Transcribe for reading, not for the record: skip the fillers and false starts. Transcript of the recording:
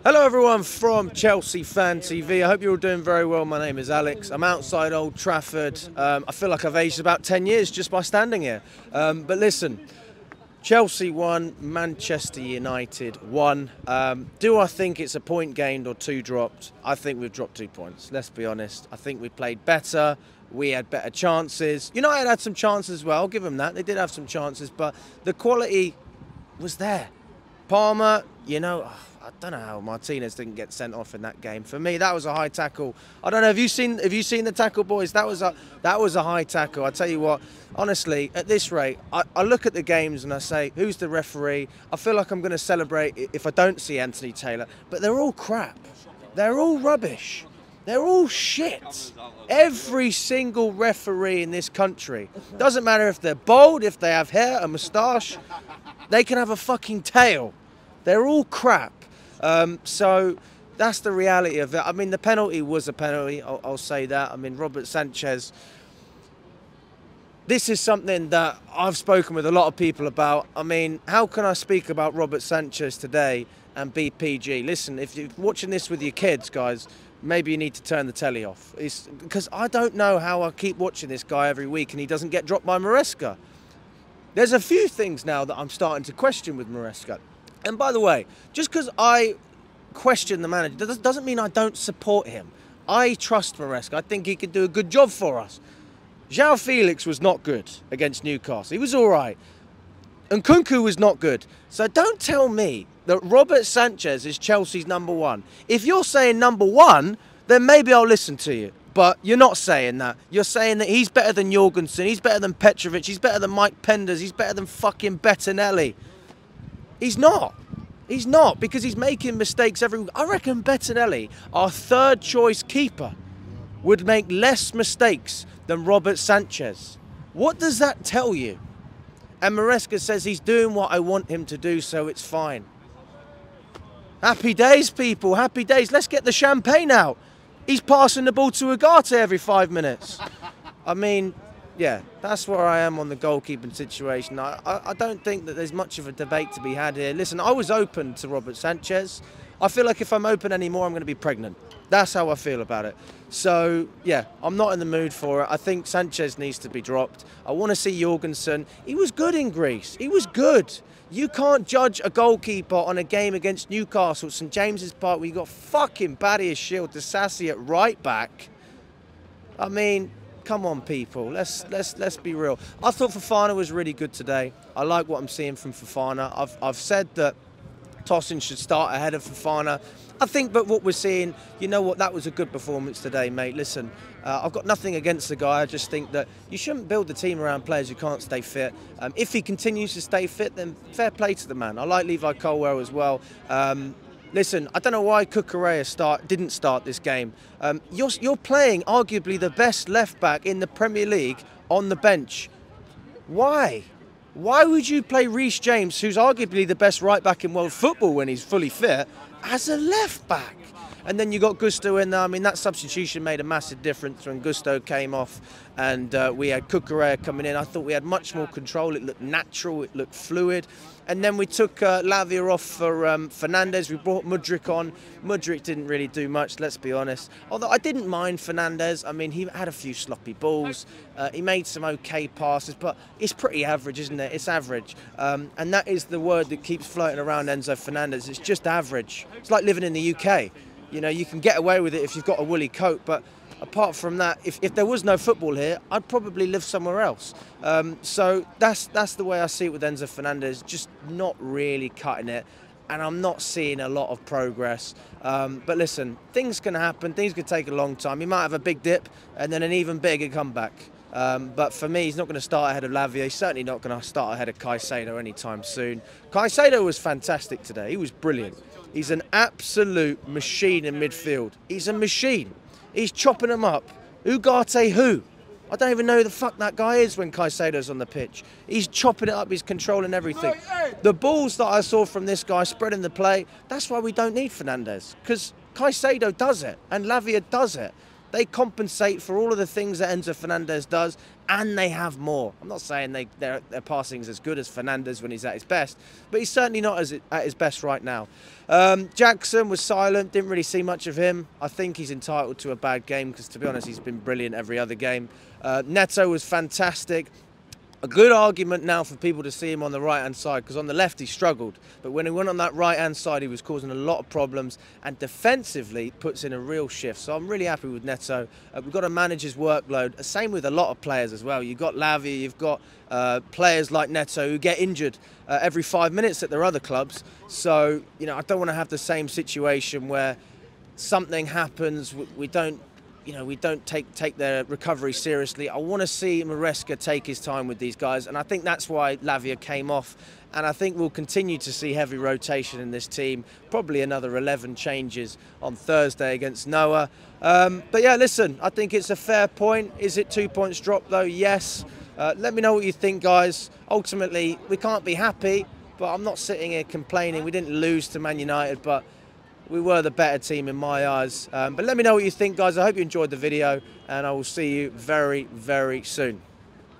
Hello everyone from Chelsea Fan TV. I hope you're all doing very well. My name is Alex. I'm outside Old Trafford. I feel like I've aged about 10 years just by standing here. But listen, Chelsea won, Manchester United won. Do I think it's a point gained or two dropped? I think we've dropped 2 points. Let's be honest. I think we played better. We had better chances. United had some chances as well. I'll give them that. They did have some chances, but the quality was there. Palmer, I don't know how Martinez didn't get sent off in that game. For me, that was a high tackle. I don't know. Have you seen the tackle, boys? That was a high tackle. I tell you what. Honestly, at this rate, I look at the games and I say, who's the referee? I feel like I'm going to celebrate if I don't see Anthony Taylor. But they're all crap. They're all rubbish. They're all shit. Every single referee in this country. Doesn't matter if they're bald, if they have hair, a moustache. They can have a fucking tail. They're all crap. So that's the reality of it. I mean, the penalty was a penalty. I'll say that. I mean, Robert Sanchez. This is something that I've spoken with a lot of people about. I mean, how can I speak about Robert Sanchez today and be PG? Listen, if you're watching this with your kids, guys, maybe you need to turn the telly off. Because I don't know how I keep watching this guy every week and he doesn't get dropped by Maresca. There's a few things now that I'm starting to question with Maresca. And by the way, just because I question the manager doesn't mean I don't support him. I trust Maresca. I think he could do a good job for us. João Felix was not good against Newcastle. He was all right. And Nkunku was not good. So don't tell me that Robert Sanchez is Chelsea's #1. If you're saying #1, then maybe I'll listen to you. But you're not saying that. You're saying that he's better than Jorgensen, he's better than Petrovic, he's better than Mike Penders, he's better than fucking Bettinelli. He's not. He's not, because he's making mistakes every week. I reckon Bettinelli, our third choice keeper, would make less mistakes than Robert Sanchez. What does that tell you? And Maresca says he's doing what I want him to do, so it's fine. Happy days, people. Happy days. Let's get the champagne out. He's passing the ball to Ugarte every 5 minutes. I mean, yeah, that's where I am on the goalkeeping situation. I don't think that there's much of a debate to be had here. Listen, I was open to Robert Sanchez. I feel like if I'm open anymore, I'm going to be pregnant. That's how I feel about it. So, yeah, I'm not in the mood for it. I think Sanchez needs to be dropped. I want to see Jorgensen. He was good in Greece. He was good. You can't judge a goalkeeper on a game against Newcastle at St James's Park where you got fucking Badia Shield to Sassy at right back. I mean, come on, people. Let's be real. I thought Fofana was really good today. I like what I'm seeing from Fofana. I've said that Tosin should start ahead of Fofana. I think, but what we're seeing, you know what, that was a good performance today, mate. Listen, I've got nothing against the guy. I just think that you shouldn't build the team around players who can't stay fit. If he continues to stay fit, then fair play to the man. I like Levi Colwell as well. Listen, I don't know why Cucurella didn't start this game. You're playing arguably the best left-back in the Premier League on the bench. Why? Why would you play Reece James, who's arguably the best right-back in world football when he's fully fit, as a left-back? And then you got Gusto in there. I mean, that substitution made a massive difference when Gusto came off and we had Cucurella coming in. I thought we had much more control. It looked natural. It looked fluid. And then we took Lavia off for Fernandez. We brought Mudryk on. Mudryk didn't really do much, let's be honest. Although I didn't mind Fernandez. I mean, he had a few sloppy balls. He made some okay passes, but it's pretty average, isn't it? It's average. And that is the word that keeps floating around Enzo Fernandez. It's just average. It's like living in the UK. You know, you can get away with it if you've got a woolly coat, but apart from that, if there was no football here, I'd probably live somewhere else. So that's the way I see it with Enzo Fernandez, just not really cutting it, and I'm not seeing a lot of progress. But listen, things can happen, things could take a long time. He might have a big dip and then an even bigger comeback. But for me, he's not going to start ahead of Lavia. He's certainly not going to start ahead of Caicedo anytime soon. Caicedo was fantastic today. He was brilliant. He's an absolute machine in midfield. He's a machine. He's chopping them up. Ugarte who? I don't even know who the fuck that guy is when Caicedo's on the pitch. He's chopping it up. He's controlling everything. The balls that I saw from this guy spreading the play, that's why we don't need Fernandez. Because Caicedo does it and Lavia does it. They compensate for all of the things that Enzo Fernandez does, and they have more. I'm not saying their passing is as good as Fernandez when he's at his best, but he's certainly not at his best right now. Jackson was silent, didn't really see much of him. I think he's entitled to a bad game because, to be honest, he's been brilliant every other game. Neto was fantastic. A good argument now for people to see him on the right-hand side, because on the left he struggled. But when he went on that right-hand side, he was causing a lot of problems, and defensively puts in a real shift. So I'm really happy with Neto. We've got to manage his workload. Same with a lot of players as well. You've got Lavia, you've got players like Neto who get injured every 5 minutes at their other clubs. So, you know, I don't want to have the same situation where something happens, we don't take their recovery seriously. I want to see Maresca take his time with these guys, and I think that's why Lavia came off. And I think we'll continue to see heavy rotation in this team, probably another 11 changes on Thursday against Noah. But yeah, listen, I think it's a fair point. Is it 2 points drop though? Yes. Let me know what you think, guys. Ultimately, we can't be happy, but I'm not sitting here complaining. We didn't lose to Man United, but we were the better team in my eyes. But let me know what you think, guys. I hope you enjoyed the video, and I will see you very, very soon.